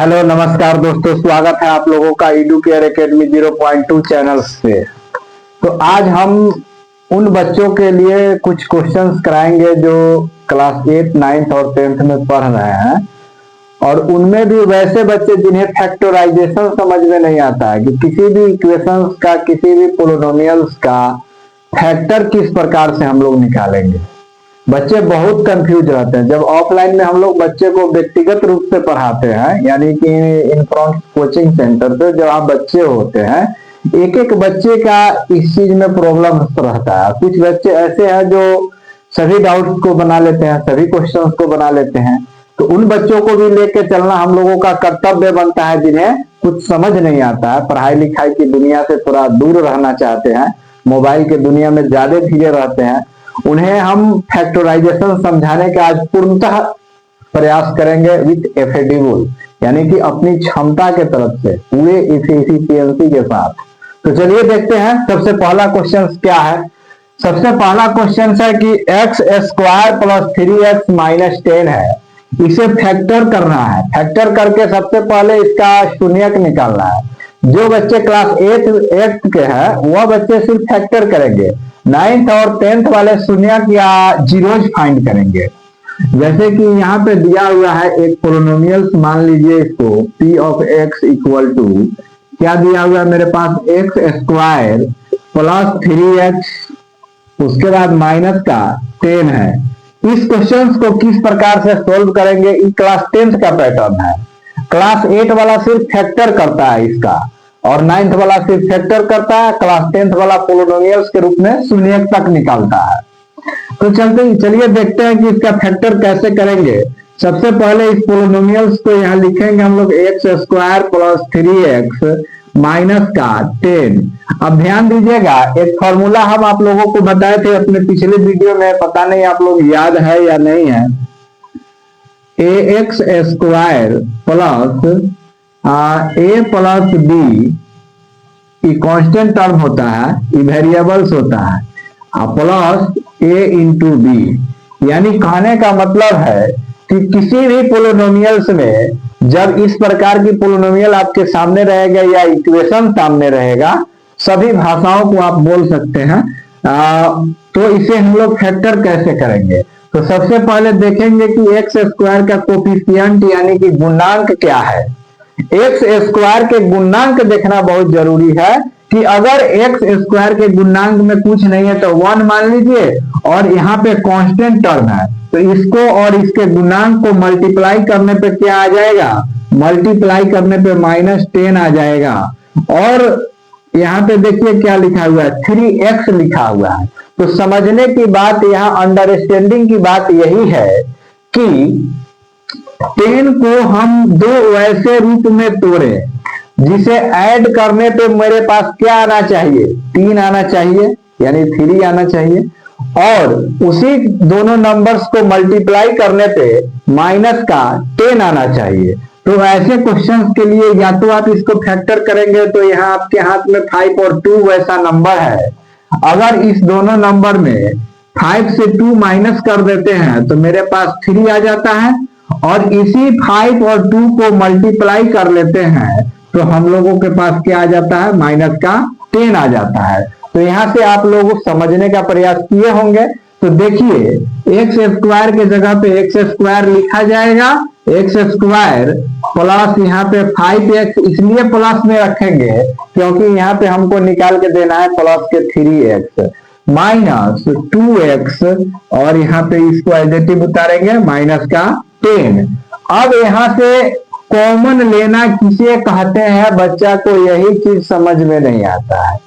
Hello नमस्कार दोस्तों, स्वागत है आप लोगों का एडुकेयर एकेडमी 0.2 चैनल से। तो आज हम उन बच्चों के लिए कुछ क्वेश्चंस कराएंगे जो क्लास 8, 9 और 10 में पढ़ रहे हैं, और उनमें भी वैसे बच्चे जिन्हें फैक्टराइजेशन समझ में नहीं आता है कि किसी भी इक्वेशंस का, किसी भी पोलिनोमियल्स का फैक्टर किस प्रकार से हम लोग निकालेंगे। बच्चे बहुत कंफ्यूज रहते हैं। जब ऑफलाइन में हम लोग बच्चे को व्यक्तिगत रूप से पढ़ाते हैं, यानी कि इन फ्रंट कोचिंग सेंटर पे जब आप बच्चे होते हैं, एक एक बच्चे का इस चीज में प्रॉब्लम रहता है। कुछ बच्चे ऐसे हैं जो सभी डाउट्स को बना लेते हैं, सभी क्वेश्चंस को बना लेते हैं। तो उन बच्चों को भी लेके चलना हम लोगों का कर्तव्य बनता है, जिन्हें कुछ समझ नहीं आता है, पढ़ाई लिखाई की दुनिया से थोड़ा दूर रहना चाहते हैं, मोबाइल के दुनिया में ज्यादा धीरे रहते हैं। उन्हें हम फैक्टराइजेशन समझाने का आज पूर्णतः प्रयास करेंगे विथ एफिडेबल, यानी कि अपनी क्षमता के तरफ से पूरे एफिशिएंसी के साथ। तो चलिए देखते हैं सबसे पहला क्वेश्चन क्या है। सबसे पहला क्वेश्चन है कि x square plus 3x minus 10 है, इसे फैक्टर करना है। फैक्टर करके सबसे पहले इसका शून्यक निकालना है। जो बच्चे क्लास 8 के हैं वह बच्चे सिर्फ फैक्टर करेंगे, 9th और 10th वाले शून्यक या जीरोज फाइंड करेंगे। जैसे कि यहाँ पे दिया हुआ है एक पोलिनोमियल, मान लीजिए इसको p of x equal to क्या दिया हुआ है मेरे पास, एक्स स्क्वायर प्लस 3x उसके बाद माइनस का 10 है। इस क्वेश्चन को किस प्रकार से सोल्व करेंगे, ये क्लास 10th का पैटर्न है। क्लास 8 वाला सिर्फ फैक्टर करता है इसका, और 9th वाला सिर्फ फैक्टर करता है। क्लास 10th वाला पोलिनोमियल्स के रूप में शून्यक तक निकालता है। तो चलिए देखते हैं कि इसका फैक्टर कैसे करेंगे। सबसे पहले इस पोलिनोमियल्स को यहाँ लिखेंगे हम लोग, x square plus 3x minus का 10। अब ध्यान दीजिएगा, एक फॉर्मूला हम आप लोगों को बताए थे अपने पिछले वीडियो में, पता नहीं आप लोग याद है या नहीं है। ax square plus a plus be constant term होता है, ये वेरिएबल्स होता है, प्लस a इंटू बी। यानी कहने का मतलब है कि किसी भी पोलिनोमियल्स में जब इस प्रकार की पोलिनोमियल आपके सामने रहेगा या इक्वेशन सामने रहेगा, सभी भाषाओं को आप बोल सकते हैं। तो इसे हम लोग फैक्टर कैसे करेंगे। तो सबसे पहले देखेंगे कि एक्स स्क्वायर का कोफिशिएंट यानी कि गुणांक क्या है। एक्स स्क्वायर के गुणांक देखना बहुत जरूरी है कि अगर एक्स स्क्वायर के गुणांक में कुछ नहीं है तो 1 मान लीजिए, और यहाँ पे कांस्टेंट टर्म है, तो इसको और इसके गुणांक को मल्टीप्लाई करने पे क्या आ जाएगा, मल्टीप्लाई करने पे -10 आ जाएगा। और यहाँ पे देखिए क्या लिखा हुआ है, 3x लिखा हुआ है। तो समझने की बात, यहाँ अंडरस्टैंडिंग की बात यही है कि 10 को हम दो वैसे रूप में तोड़े जिसे ऐड करने पे मेरे पास क्या आना चाहिए, 3 आना चाहिए, यानी 3 आना चाहिए, और उसी दोनों नंबर्स को मल्टीप्लाई करने पे माइनस का 10 आना चाहिए। तो ऐसे क्वेश्चंस के लिए या तो आप इसको फैक्टर करेंगे, तो यहाँ आपके हाथ में 5 और 2 वैसा नंबर है। अगर इस दोनों नंबर में 5 से 2 माइनस कर देते हैं तो मेरे पास 3 आ जाता है, और इसी 5 और 2 को मल्टीप्लाई कर लेते हैं तो हम लोगों के पास क्या आ जाता है, माइनस का 10 आ जाता है। तो यहाँ से आप लोग समझने का प्रयास किए होंगे। तो देखिए एक्स स्क्वायर के जगह पे एक्स स्क्वायर लिखा जाएगा, एक्स स्क्वायर प्लस यहाँ पे 5x इसलिए प्लस में रखेंगे क्योंकि यहाँ पे हमको निकाल के देना है प्लस के 3x माइनस 2x, और यहाँ पे इसको एडिटिव उतारेंगे माइनस का 10। अब यहाँ से कॉमन लेना किसे कहते हैं, बच्चा को यही चीज समझ में नहीं आता है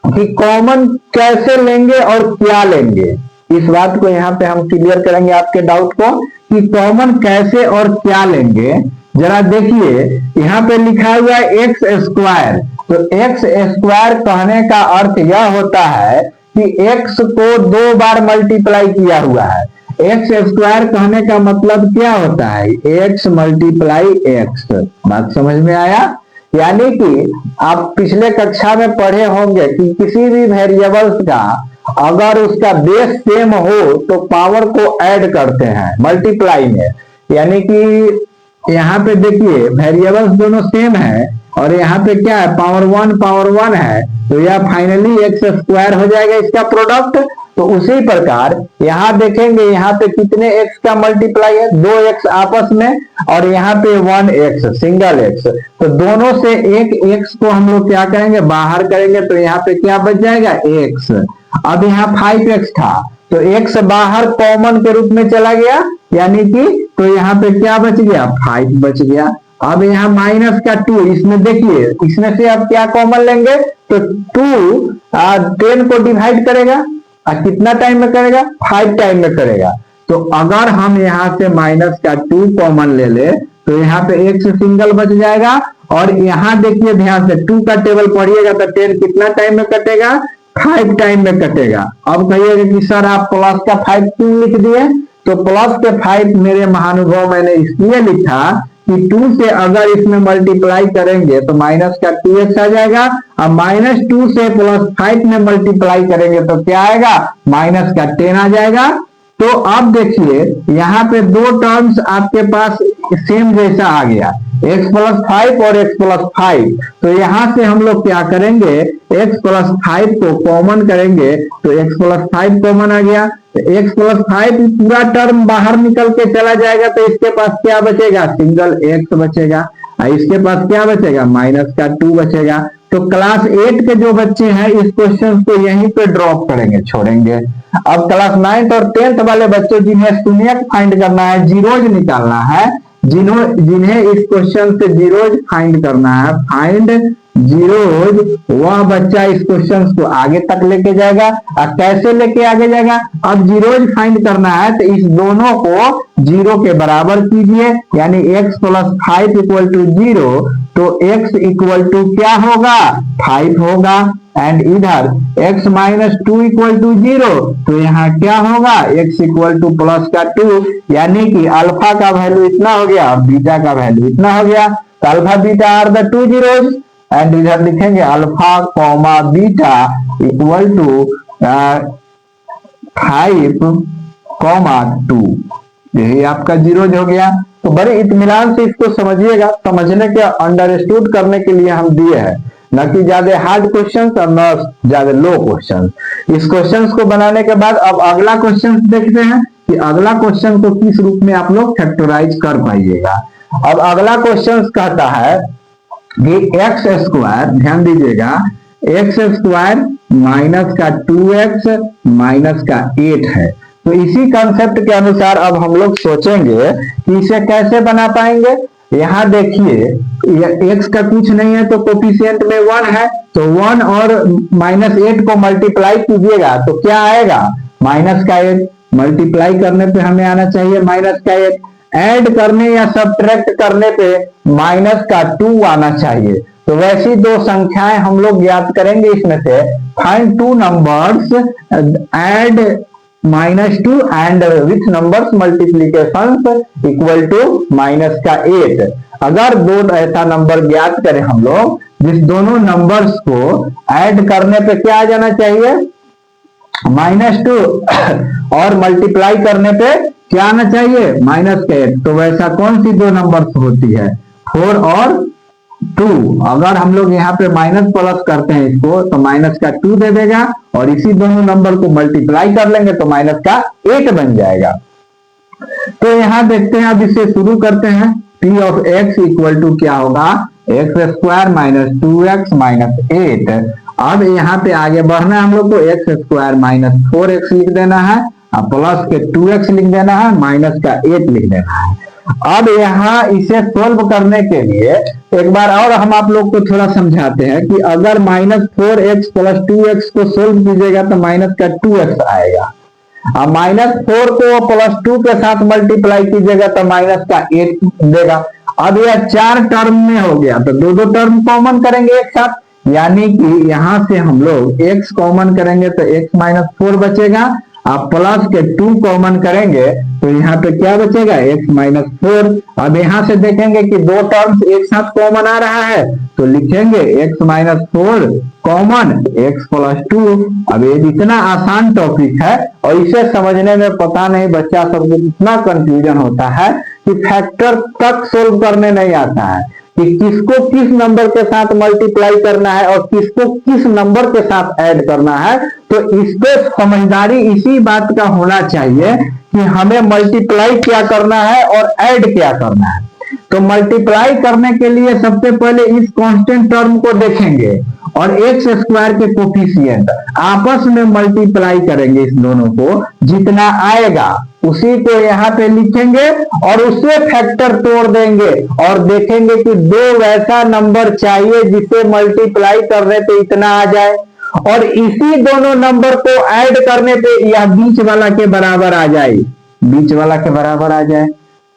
कि कॉमन कैसे लेंगे और क्या लेंगे। इस बात को यहाँ पे हम क्लियर करेंगे आपके डाउट को कि कॉमन कैसे और क्या लेंगे। जरा देखिए यहाँ पे लिखा हुआ है एक्स स्क्वायर, तो एक्स स्क्वायर कहने का अर्थ यह होता है कि एक्स को 2 बार मल्टीप्लाई किया हुआ है। एक्स स्क्वायर कहने का मतलब क्या होता है, एक्स मल्टीप्लाई एक्स। बात समझ में आया। यानी कि आप पिछले कक्षा में पढ़े होंगे कि किसी भी वेरिएबल्स का अगर उसका बेस सेम हो तो पावर को ऐड करते हैं मल्टीप्लाई में। यानी कि यहाँ पे देखिए वेरिएबल्स दोनों सेम है और यहाँ पे क्या है, पावर वन है, तो यह फाइनली एक्स स्क्वायर हो जाएगा इसका प्रोडक्ट। तो उसी प्रकार यहाँ देखेंगे, यहाँ पे कितने एक्स का मल्टीप्लाई है, 2x आपस में, और यहाँ पे 1x सिंगल एक्स, तो दोनों से एक एक्स को हम लोग क्या करेंगे, बाहर करेंगे, तो यहाँ पे क्या बच जाएगा, x। अब यहाँ 5x था, तो x बाहर कॉमन के रूप में चला गया, यानी कि तो यहाँ पे क्या बच गया, 5 बच गया। अब यहाँ माइनस का 2, इसमें देखिए, इसमें से आप क्या कॉमन लेंगे, तो 2 10 को डिवाइड करेगा, कितना टाइम में करेगा, 5 टाइम में करेगा। तो अगर हम यहाँ से माइनस का 2 कॉमन ले ले, तो यहाँ पे x सिंगल बच जाएगा, और यहाँ देखिए ध्यान से 2 का टेबल पढ़िएगा, तो 10 कितना टाइम में कटेगा, 5 टाइम में कटेगा। अब कहिएगा कि सर आप प्लस का 5 क्यों लिख दिए, तो प्लस के 5 मेरे महानुभव मैंने इसलिए लिखा कि 2 से अगर इसमें मल्टीप्लाई करेंगे तो माइनस का 2x आ जाएगा, अब माइनस 2 से प्लस 5 में मल्टीप्लाई करेंगे तो क्या आएगा, माइनस का 10 आ जाएगा। तो अब देखिए यहाँ पे दो टर्म्स आपके पास सेम जैसा आ गया, x प्लस 5 और x प्लस 5। तो यहां से हम लोग क्या करेंगे, x प्लस 5 को कॉमन करेंगे, तो x प्लस 5 कॉमन आ गया, तो x प्लस 5 पूरा टर्म बाहर निकल के चला जाएगा, तो इसके पास क्या बचेगा, सिंगल x बचेगा, इसके पास क्या बचेगा, माइनस का 2 बचेगा। तो क्लास 8 के जो बच्चे हैं इस क्वेश्चन को यहीं पे ड्रॉप करेंगे, छोड़ेंगे। अब क्लास 9th और 10th वाले बच्चों जिन्हें शून्य फाइंड करना है, जीरोज निकालना है, जिन्हें इस क्वेश्चन से जीरोज फाइंड करना है, फाइंड जीरोज, वह बच्चा इस क्वेश्चन को आगे तक लेके जाएगा। और कैसे लेके आगे जाएगा, अब जीरोज फाइंड करना है तो इस दोनों को जीरो के बराबर कीजिए, यानी x प्लस 5 इक्वल टू 0, तो x इक्वल टू क्या होगा, 5 होगा, एंड इधर x माइनस 2 इक्वल टू 0, तो यहाँ क्या होगा, x इक्वल टू प्लस का 2, यानी कि अल्फा का वैल्यू इतना हो गया, बीटा का वैल्यू इतना हो गया। तो alpha beta are the 2 zeros, and इधर लिखेंगे alpha comma beta equal to 5 comma 2, यही आपका जीरोज हो गया। तो बड़े इत्मीनान से इसको समझिएगा, समझने के अंडरस्टूड करने के लिए हम दिए हैं, न कि ज्यादा हार्ड क्वेश्चन और न ज्यादा लो क्वेश्चन। इस क्वेश्चन को बनाने के बाद अब अगला क्वेश्चन देखते हैं कि अगला क्वेश्चन को किस रूप में आप लोग फैक्टराइज कर पाइएगा। अब अगला क्वेश्चन कहता है कि एक्स स्क्वायर, ध्यान दीजिएगा, एक्स स्क्वायर माइनस का 2x माइनस का 8 है। तो इसी कंसेप्ट के अनुसार अब हम लोग सोचेंगे कि इसे कैसे बना पाएंगे। यहाँ देखिए x का कुछ नहीं है, तो कोफिशिएंट में 1 है, तो 1 और माइनस 8 को मल्टीप्लाई कीजिएगा तो क्या आएगा, माइनस का 8, मल्टीप्लाई करने पे हमें आना चाहिए माइनस का 8, ऐड करने या सब्ट्रैक्ट करने पे माइनस का 2 आना चाहिए। तो वैसी दो संख्याएं हम लोग ज्ञात करेंगे इसमें से, find 2 numbers add -2 and with numbers multiplication equal to minus का 8। अगर दो ऐसा नंबर ज्ञात करें हम लोग जिस दोनों नंबर्स को ऐड करने पे क्या आ जाना चाहिए, -2, और मल्टीप्लाई करने पे क्या आना चाहिए, माइनस का 8। तो वैसा कौन सी दो नंबर्स होती है, 4 और 2। अगर हम लोग यहाँ पे माइनस प्लस करते हैं इसको, तो माइनस का 2 दे देगा, और इसी दोनों नंबर को मल्टीप्लाई कर लेंगे तो माइनस का 8 बन जाएगा। तो यहाँ देखते हैं, अब इसे शुरू करते हैं। p of x equal to क्या होगा, x square minus 2x minus 8। अब यहाँ पे आगे बढ़ना है हम लोग को, एक्स स्क्वायर माइनस 4x लिख देना है, प्लस के 2x लिख देना है, माइनस का 8 लिख देना है। अब यहाँ इसे सोल्व करने के लिए एक बार और हम आप लोग को थोड़ा समझाते हैं कि अगर -4x प्लस 2x को सोल्व कीजिएगा तो माइनस का 2x आएगा। अब -4 को प्लस 2 के साथ मल्टीप्लाई कीजिएगा तो माइनस का 8 देगा। अब यह 4 टर्म में हो गया, तो दो टर्म कॉमन करेंगे एक साथ, यानी कि यहां से हम लोग x कॉमन करेंगे तो x माइनस 4 बचेगा, आप प्लस के 2 कॉमन करेंगे तो यहाँ पे क्या बचेगा, x माइनस 4। अब यहाँ से देखेंगे कि दो टर्म्स एक साथ कॉमन आ रहा है, तो लिखेंगे x minus 4 common x plus 2। अब ये इतना आसान टॉपिक है और इसे समझने में पता नहीं बच्चा सबको इतना कंफ्यूजन होता है कि फैक्टर तक सोल्व करने नहीं आता है कि किसको किस नंबर के साथ मल्टीप्लाई करना है और किसको किस नंबर के साथ ऐड करना है। तो इस पे समझदारी इसी बात का होना चाहिए कि हमें मल्टीप्लाई क्या करना है और ऐड क्या करना है। तो मल्टीप्लाई करने के लिए सबसे पहले इस कांस्टेंट टर्म को देखेंगे और एक्स स्क्वायर के कोफिशिएंट आपस में मल्टीप्लाई करेंगे, इस दोनों को जितना आएगा उसी को यहाँ पे लिखेंगे और उससे फैक्टर तोड़ देंगे और देखेंगे कि दो वैसा नंबर चाहिए जिसे मल्टीप्लाई करने पे इतना आ जाए और इसी दोनों नंबर को ऐड करने पे यह बीच वाला के बराबर आ जाए, बीच वाला के बराबर आ जाए।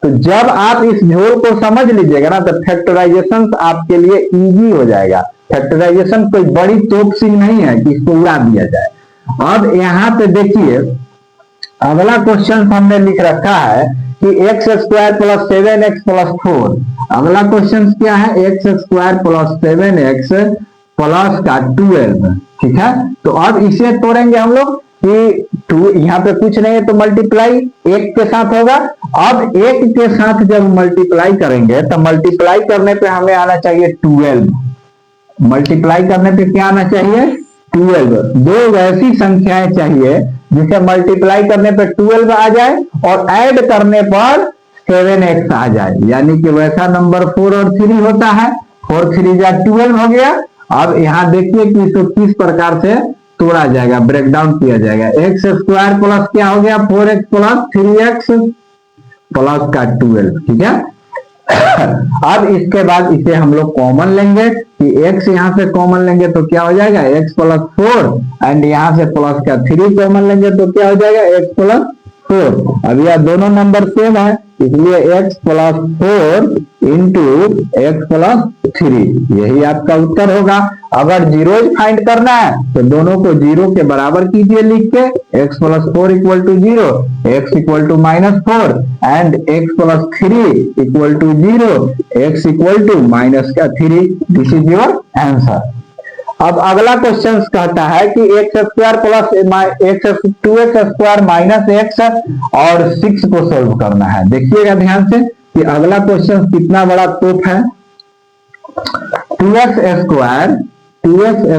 तो जब आप इस झोल को समझ लीजिएगा ना तो फैक्टराइजेशन आपके लिए इजी हो जाएगा। फैक्टराइजेशन कोई बड़ी तोप सी नहीं है कि इसको उड़ा दिया जाए। अब यहाँ पे देखिए अगला क्वेश्चन हमने लिख रखा है कि x square plus 7x plus 4। अगला क्वेश्चन क्या है, x square plus 7x plus का 12। ठीक है, तो अब इसे तोड़ेंगे हम लोग कि 2 यहाँ पे कुछ नहीं है तो मल्टीप्लाई एक के साथ होगा। अब एक के साथ जब मल्टीप्लाई करेंगे तो मल्टीप्लाई करने पे हमें आना चाहिए 12। मल्टीप्लाई करने पे क्या आना चाहिए 12। दो वैसी संख्याएं चाहिए जिसे मल्टीप्लाई करने पे 12 आ जाए और ऐड करने पर 7x आ जाए, यानी कि वैसा नंबर 4 और 3 होता है। 4 3 जा 12 हो गया। अब यहाँ देखिए कि इसको किस प्रकार से तोड़ा जाएगा, ब्रेक डाउन किया जाएगा। एक्स स्क्वायर प्लस क्या हो गया 4x प्लस 3x प्लस का 12। ठीक है, अब इसके बाद इसे हम लोग कॉमन लेंगे कि x यहाँ से कॉमन लेंगे तो क्या हो जाएगा x प्लस 4 एंड यहाँ से प्लस का 3 कॉमन लेंगे तो क्या हो जाएगा x प्लस 4। अब यह दोनों नंबर सेम है इसलिए x plus 4 into x plus 3 यही आपका उत्तर होगा। अगर जीरोज फाइंड करना है तो दोनों को जीरो के बराबर कीजिए लिख के, x plus 4 equal to 0, x equal to -4 and x plus 3 equal to 0, x equal to -3। This is your answer. अब अगला क्वेश्चन कहता है कि x square plus 2x square minus x और 6 को सोल्व करना है। देखिएगा ध्यान से कि अगला क्वेश्चन कितना बड़ा तोप है। 2x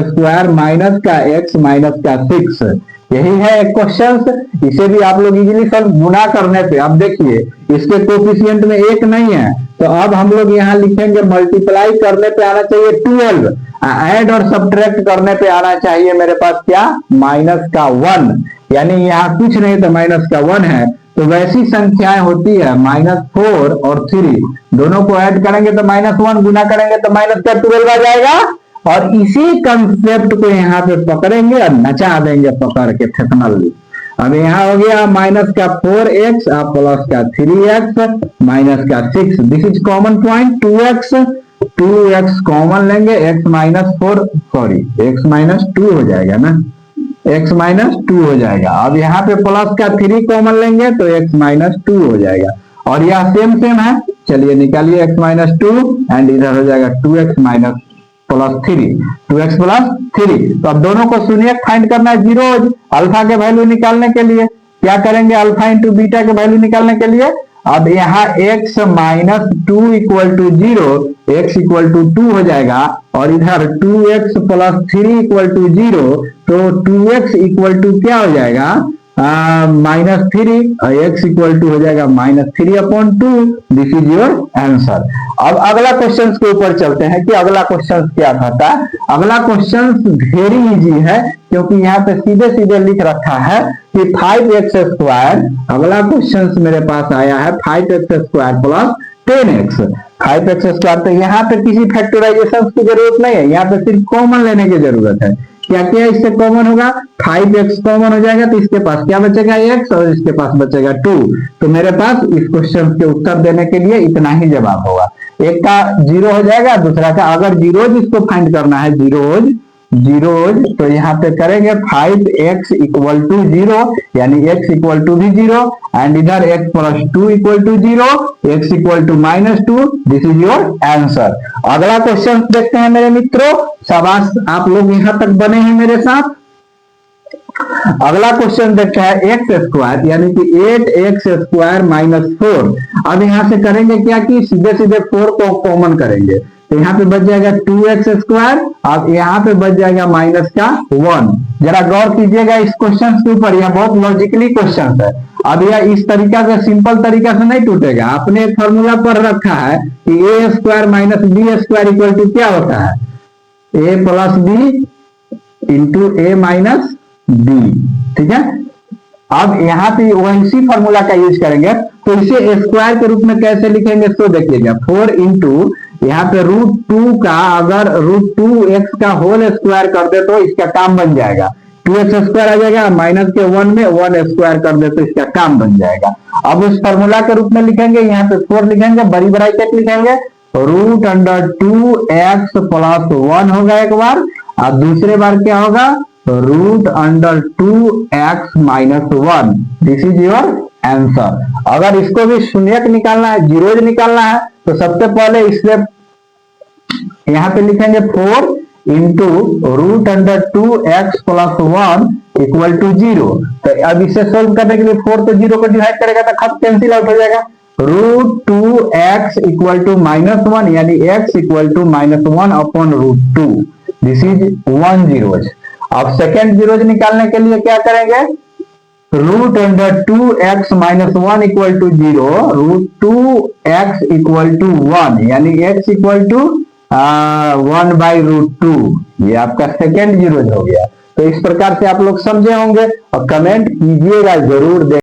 स्क्वायर माइनस का x माइनस का 6 यही है एक क्वेश्चन। इसे भी आप लोग इजीली सॉल्व गुना करने पे, अब देखिए इसके कोफिशिएंट में 1 नहीं है तो अब हम लोग यहाँ लिखेंगे मल्टीप्लाई करने पे आना चाहिए 12, ऐड और सब्ट्रैक्ट करने पे आना चाहिए मेरे पास क्या माइनस का 1, यानी यहाँ कुछ नहीं तो माइनस का 1 है। तो वैसी संख्याएं होती है -4 और 3 दोनों को ऐड करेंगे तो -1, गुना करेंगे तो माइनस का 12 आ जाएगा और इसी कंसेप्ट को यहाँ पे पकड़ेंगे और नचा देंगे पकड़ के फेकनली। अब यहाँ हो गया माइनस का 4x प्लस का 3x माइनस का 6। This is common point 2x common लेंगे, x minus 4 sorry x minus 2 हो जाएगा ना, x माइनस 2 हो जाएगा। अब यहाँ पे प्लस का 3 कॉमन लेंगे तो x माइनस 2 हो जाएगा और यह सेम है। चलिए निकालिए x माइनस 2 एंड इधर हो जाएगा 2x minus plus 3, 2x plus 3। तो अब दोनों को सुनिए फाइंड करना है जीरोज। अल्फा के वैल्यू निकालने के लिए क्या करेंगे, अल्फा इंटू बीटा के वैल्यू निकालने के लिए अब यहाँ x minus 2 equal to 0, x equal to 2 हो जाएगा और इधर 2x प्लस 3 इक्वल टू 0, तो 2x इक्वल टू क्या हो जाएगा -3 और x इक्वल टू हो जाएगा -3/2। This is your answer. अब अगला क्वेश्चन के ऊपर चलते हैं कि अगला क्वेश्चन क्या कहता है। अगला क्वेश्चन वेरी इजी है क्योंकि यहाँ पे सीधे सीधे लिख रखा है कि 5x स्क्वायर, अगला क्वेश्चन मेरे पास आया है 5x square plus 10x। 5x square तो यहाँ पे किसी फैक्टराइजेशन की जरूरत नहीं है, यहाँ पे सिर्फ कॉमन लेने की जरूरत है। क्या क्या इससे कॉमन होगा, 5x कॉमन हो जाएगा तो इसके पास क्या बचेगा x और इसके पास बचेगा 2। तो मेरे पास इस क्वेश्चन के उत्तर देने के लिए इतना ही जवाब होगा। एक का 0 हो जाएगा, दूसरा का अगर जीरोज इसको फाइंड करना है जीरोज तो यहाँ पे करेंगे 5x इक्वल टू 0 यानी x इक्वल टू भी 0 एंड इधर x plus 2 equal to 0, x equal to -2। This is your answer. अगला क्वेश्चन देखते हैं मेरे मित्रों। शाबाश, आप लोग यहाँ तक बने हैं मेरे साथ। अगला क्वेश्चन देखते हैं एक्स स्क्वायर यानी कि 8x² माइनस 4। अब यहां से करेंगे क्या कि सीधे सीधे 4 को कॉमन करेंगे, तो यहाँ पे बच जाएगा 2x²। अब यहाँ पे बच जाएगा माइनस का 1। जरा गौर कीजिएगा इस क्वेश्चन के ऊपर, यह बहुत लॉजिकली क्वेश्चन है। अब यह इस तरीका से सिंपल तरीका से नहीं टूटेगा। आपने एक फॉर्मूला पढ़ रखा है कि a² minus b² equal to क्या होता है, a plus B into A minus B. ठीक है, अब यहाँ पे वही फॉर्मूला का यूज करेंगे, तो इसे स्क्वायर के रूप में कैसे लिखेंगे तो देखिएगा 4 इंटू यहाँ पे √2 का अगर √2x का होल स्क्वायर कर दे तो इसका काम बन जाएगा, 2x² आ जाएगा, माइनस के 1 में 1 स्क्वायर कर दे तो इसका काम बन जाएगा। अब उस फॉर्मूला के रूप में लिखेंगे, यहाँ पे 4 लिखेंगे, बड़ी ब्रैकेट लिखेंगे, √2x प्लस 1 होगा एक बार, और दूसरे बार क्या होगा √2x minus 1। This is your answer. अगर इसको भी शून्यक निकालना है, जीरोज निकालना है, तो सबसे पहले इससे यहां पे लिखेंगे 4 into √2x plus 1 equal to 0। तो अब इसे सोल्व करने के लिए 4 तो 0 को डिवाइड करेगा तो खत कैंसिल आउट हो जाएगा। √2x इक्वल टू माइनस 1 यानी x equal to minus 1 upon √2। This is 1 zeros. अब सेकेंड जीरोज निकालने के लिए क्या करेंगे, √2x minus 1 equal to 0, √2x equal to 1 यानी x इक्वल टू 1/√2। ये आपका सेकेंड जीरोज हो गया। तो इस प्रकार से आप लोग समझे होंगे और कमेंट कीजिएगा जरूर।